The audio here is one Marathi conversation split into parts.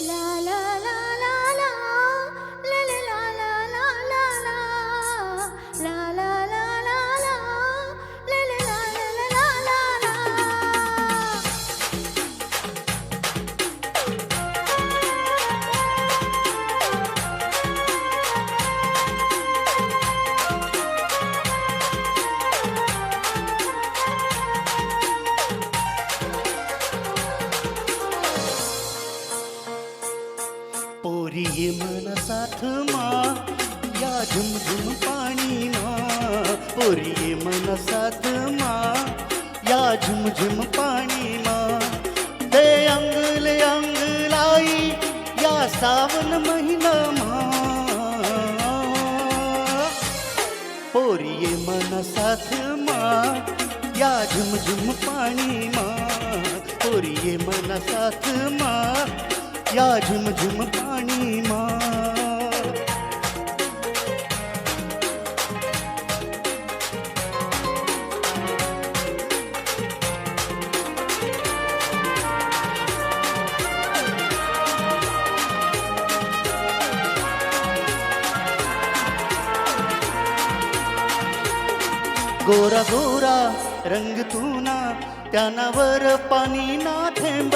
La la la la la, la la la la la la la, la la la la la, la la la la la la. पोरी ये मन साथ मा या झुमझुम पाणी मा पोरी ये मन साथ मा या झुमझुम पाणी मा ते अंगले अंग लाई या सावन महिना मा पोरी ये मन साथ मा या झुमझुम पाणी मा पोरी ये मन साथ मा या झुमझुम पाणी मा गोरा गोरा रंग तूना त्यानावर पाणी ना थेंब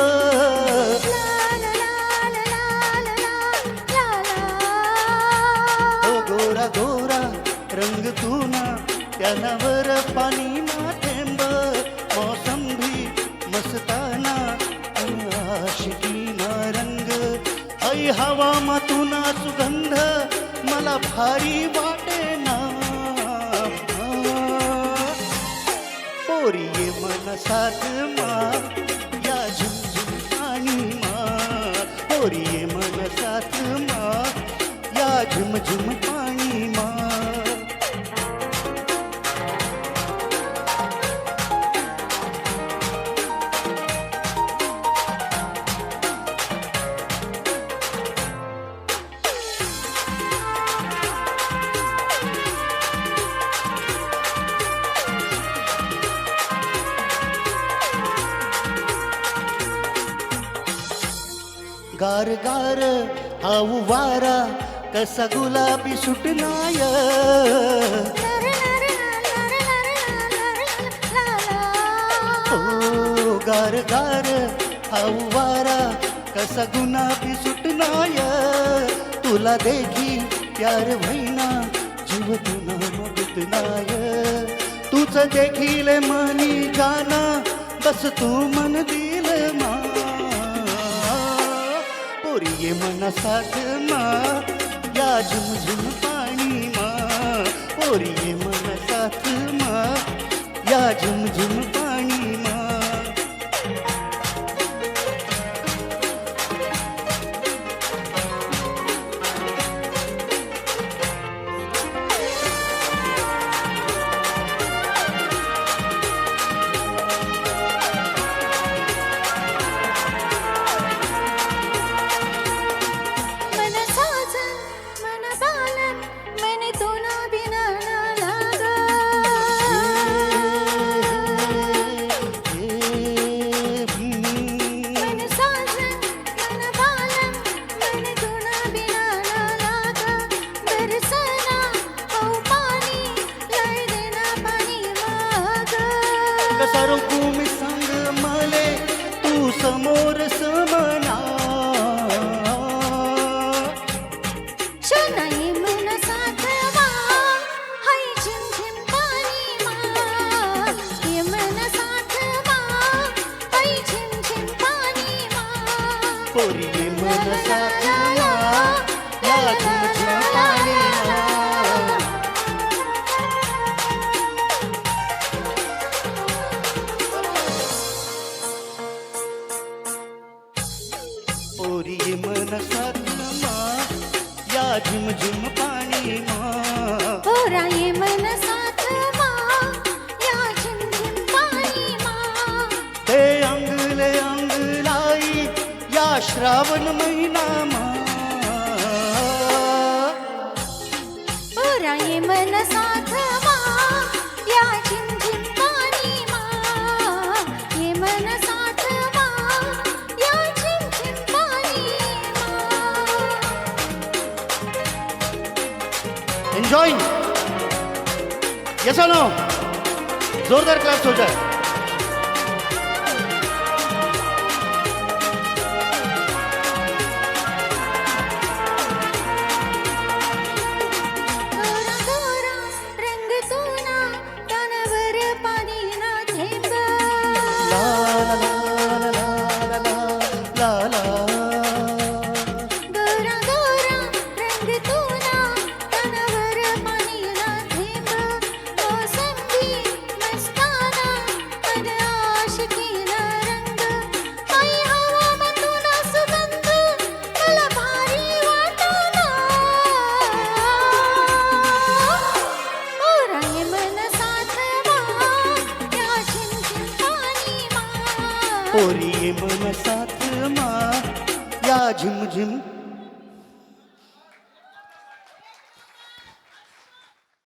गोरा गोरा रंग तूना त्यानावर पाणी ना थेंब मौसम भी मस्ताना आशिकीना रंग ऐ हवा मतुना सुगंध मला भारी वाटे ना पोरी ये मन साथ मा या झुमझुम पाणी मा पोरी ये मन साथ मा या झुमझुम पाणी मा गार गार हाऊ वारा कसा गुलाबी सुटनाय ओ गार गार हाऊ वारा कसा गुलाबी सुटनाय तुला देखी प्यार भैना जीव तुना मगतनाय तुझ देखील मनी जाना बस तू मन दिल मा पोरी ये मन साथ मा या झुमझुम पाणी मा पोरी ये मन साथ मा या झुमझुम पाणी मा मन साजन मन बालन मन तोना बिना ना लागा. मन साजन मन बालन मन तोना बिना ना लागा. बरसना औ पाणी लय देना पाणी मागा. कसा रोकू मी सांग मले तू समोर समना शनाई मन साथवा हाय झिमझिम पाणी मा. ये मन साथवा हाय झिमझिम पाणी मा. पोरी ये मन साथ मा या झुमझुम पाणी मा पोरी ये मन साथ मा या झुमझुम पाणी मा पोरा ये मन साथवा या झिमझिम पाणी मा. ते अंगले अंग लाई या श्रावण महिना मा पोरा ये मन साथवा या झिमझिम पाणी मा. ये मन साथवा या झिमझिम पाणी मा. जॉइन? यस और नो? जोरदार क्लैप्स हो जाए. गोरा गोरा रंग तोना कानावर पाणी ना थेंब ला ला ला ला ला ला ला ला. गोरा गोरा रंग तोना कानावर पाणी ना थेंब मोसंबी मस्ताना मन आशिकीना रंग आई हवा मतुना सुगंध मला भारी वाटना ओरा ये मन साथ मा या झिमझिम पाणी मा पोरी मन साथ मा या झिमझिम